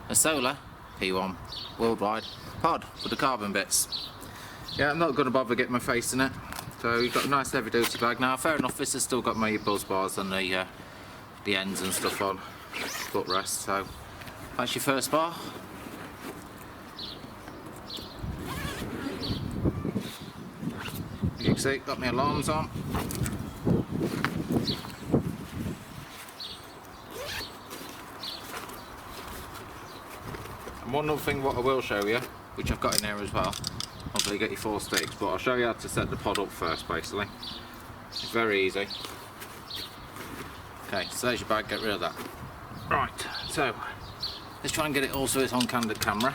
a Solar P1 worldwide pod for the carbon bits. Yeah, I'm not going to bother getting my face in it. So you've got a nice heavy duty bag. Now fair enough, this has still got my buzz bars and the ends and stuff on, footrest, so that's your first bar. You can see, got my alarms on. And one other thing what I will show you, which I've got in there as well, obviously you get your 4 sticks, but I'll show you how to set the pod up first basically. It's very easy. Okay, so there's your bag, get rid of that. Right, so let's try and get it all so it's on candid camera.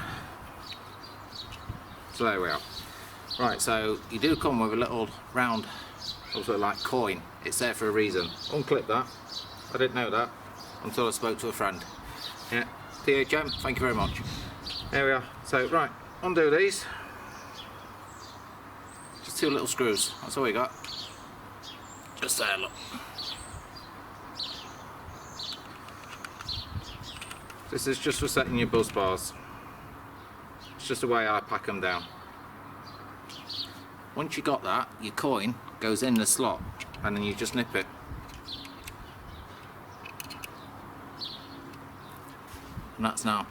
So there we are. Right, so you do come with a little round, also like coin. It's there for a reason. Unclip that. I didn't know that until I spoke to a friend. Yeah, THM, thank you very much. There we are. So, right, undo these. Just 2 little screws, that's all we got. Just there, look. This is just for setting your buzz bars. It's just the way I pack them down. Once you got that, your coin goes in the slot and then you just nip it. And that's now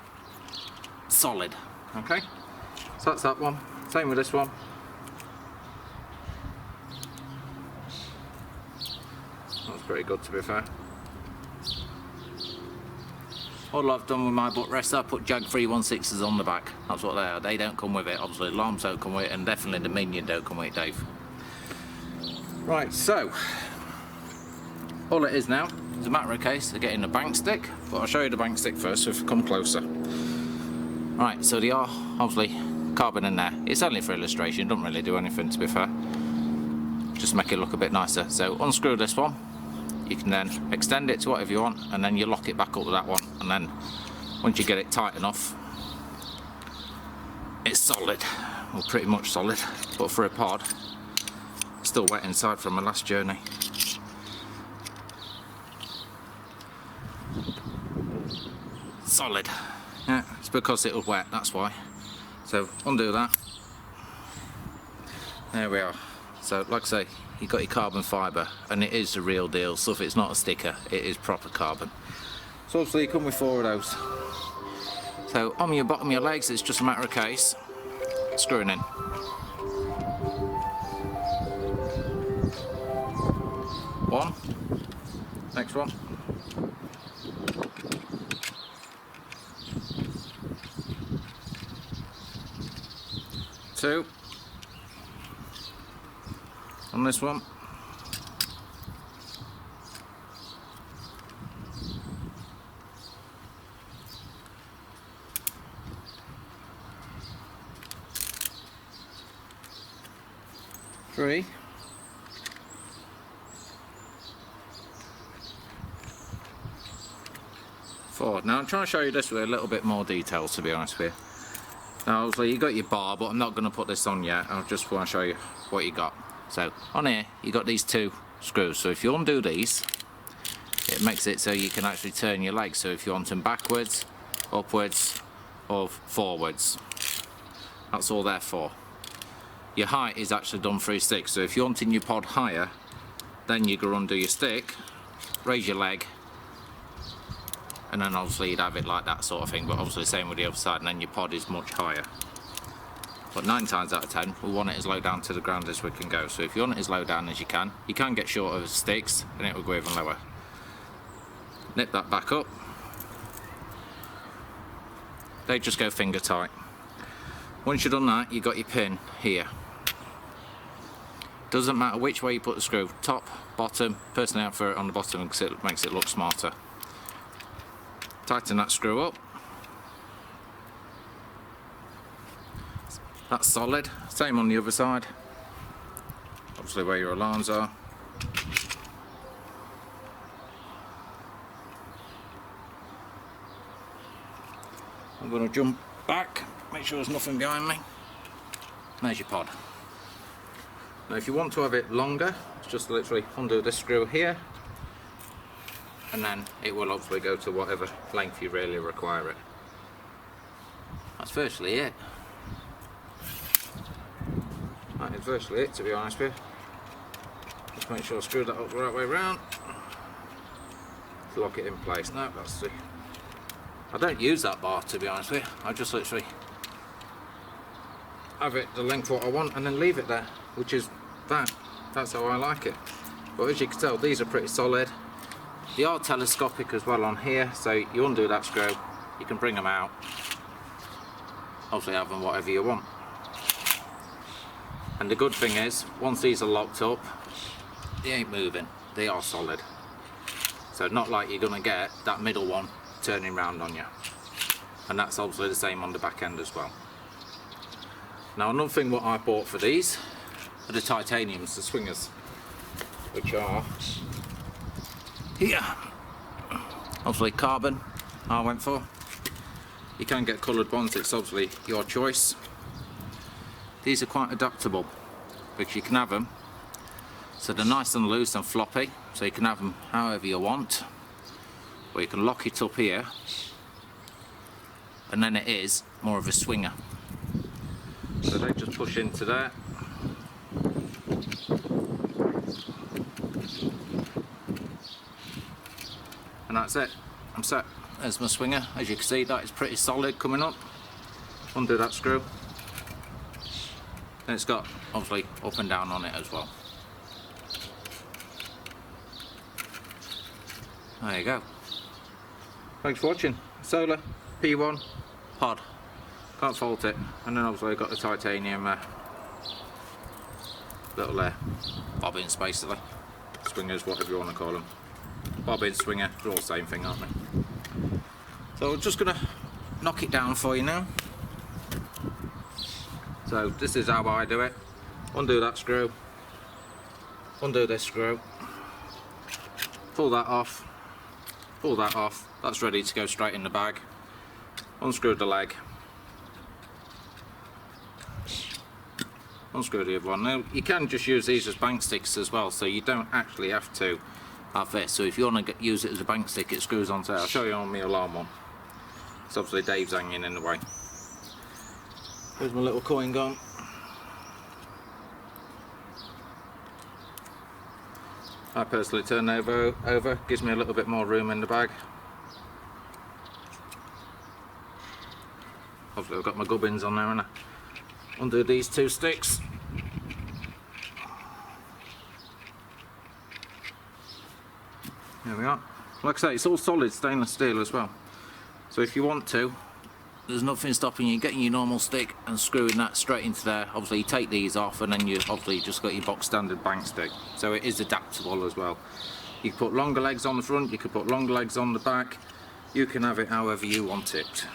solid. Okay? So that's that one. Same with this one. That's pretty good to be fair. All I've done with my buttrest, I put Jag 316s on the back. That's what they are. They don't come with it. Obviously, alarms don't come with it, and definitely the Minion don't come with it, Dave. Right, so all it is now is a matter of case of getting the bank stick, but I'll show you the bank stick first. So if you come closer. Right, so they are obviously carbon in there. It's only for illustration. It doesn't really do anything, to be fair. Just make it look a bit nicer. So unscrew this one. You can then extend it to whatever you want, and then you lock it back up with that one, and then once you get it tight enough, it's solid, well pretty much solid, but for a pod, still wet inside from my last journey. Solid, yeah, it's because it was wet, that's why. So undo that, there we are. So like I say, you've got your carbon fibre, and it is the real deal stuff. It's not a sticker, it is proper carbon. So obviously you come with 4 of those. So on your bottom of your legs, it's just a matter of case screwing in. One, next one. Two. On this one. 3. 4. Now I'm trying to show you this with a little bit more detail, to be honest with you. Now obviously you got your bar, but I'm not going to put this on yet. I just want to show you what you got. So on here you got these 2 screws, so if you undo these, it makes it so you can actually turn your legs, so if you want them backwards, upwards or forwards, that's all they're for. Your height is actually done through sticks, so if you're wanting your pod higher, then you go undo your stick, raise your leg, and then obviously you'd have it like that sort of thing, but obviously same with the other side, and then your pod is much higher. But 9 times out of 10, we want it as low down to the ground as we can go. So if you want it as low down as you can get short of sticks, and it will go even lower. Nip that back up. They just go finger tight. Once you've done that, you've got your pin here. Doesn't matter which way you put the screw, top, bottom. Personally I prefer it on the bottom because it makes it look smarter. Tighten that screw up. That's solid. Same on the other side. Obviously where your alarms are. I'm going to jump back, make sure there's nothing behind me. There's your pod. Now if you want to have it longer, it's just literally undo this screw here, and then it will obviously go to whatever length you really require it. that's virtually it. That is virtually it, to be honest with you. Just make sure I screw that up the right way round. Lock it in place. No, that's the... I don't use that bar, to be honest with you. I just literally have it the length what I want and then leave it there, which is that. That's how I like it. But as you can tell, these are pretty solid. They are telescopic as well on here, so you undo that screw, you can bring them out. Obviously have them whatever you want. And the good thing is, once these are locked up, they ain't moving. They are solid. So not like you're gonna get that middle one turning round on you. And that's obviously the same on the back end as well. Now another thing what I bought for these are the titaniums, the swingers, which are here. Obviously carbon I went for. You can get coloured ones, it's obviously your choice. These are quite adaptable, because you can have them so they're nice and loose and floppy, so you can have them however you want, or you can lock it up here and then it is more of a swinger. So they just push into there. And that's it, I'm set. There's my swinger. As you can see, that is pretty solid coming up. Undo that screw. And it's got obviously up and down on it as well. There you go. Thanks for watching. Solar P1 pod. Can't fault it. And then obviously I've got the titanium little bobbins basically. Swingers, whatever you want to call them. Bobbin, swinger, they're all the same thing, aren't they? So I'm just going to knock it down for you now. So this is how I do it. Undo that screw. Undo this screw. Pull that off. Pull that off. That's ready to go straight in the bag. Unscrew the leg. Unscrew the other one. Now you can just use these as bank sticks as well, so you don't actually have to have this. So if you want to use it as a bank stick, it screws onto there. I'll show you on my alarm one. So obviously Dave's hanging in the way. There's my little coin gone. I personally turn over, gives me a little bit more room in the bag. Obviously I've got my gubbins on there, and I undo these two sticks. There we are. Like I say, it's all solid stainless steel as well. So if you want to, there's nothing stopping you getting your normal stick and screwing that straight into there. Obviously you take these off and then you obviously just got your box standard bank stick. So it is adaptable as well. You can put longer legs on the front, you can put longer legs on the back. You can have it however you want it.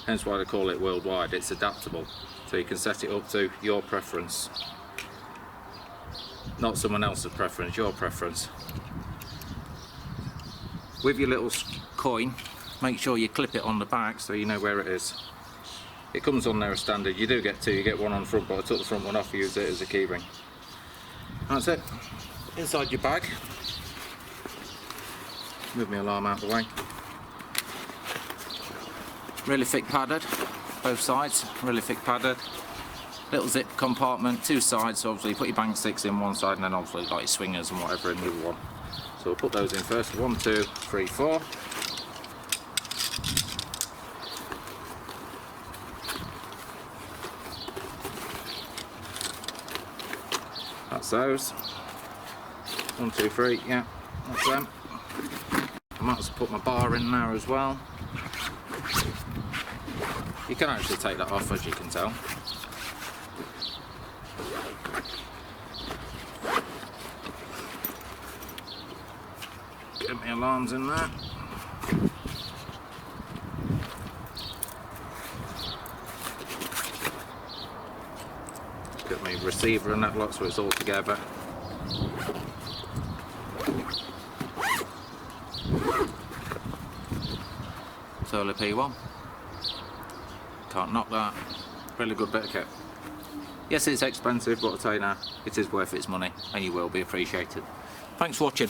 Hence why they call it worldwide. It's adaptable. So you can set it up to your preference. Not someone else's preference, your preference. With your little coin, make sure you clip it on the back so you know where it is. It comes on there as standard. You do get two, you get one on the front, but I took the front one off, use it as a key ring. That's it. Inside your bag. Move my alarm out of the way. Really thick padded, both sides, really thick padded. Little zip compartment, two sides, so obviously you put your bank sticks in one side and then obviously like your swingers and whatever in the other one. So we'll put those in first. 1, 2, 3, 4. That's those. 1, 2, 3, yeah, that's them. I might as well put my bar in there as well. You can actually take that off, as you can tell. Get my alarms in there. Get my receiver and that lot so it's all together. Solar P1. Can't knock that. Really good bit of kit. Yes, it's expensive, but I'll tell you now, it is worth its money and you will be appreciated. Thanks for watching.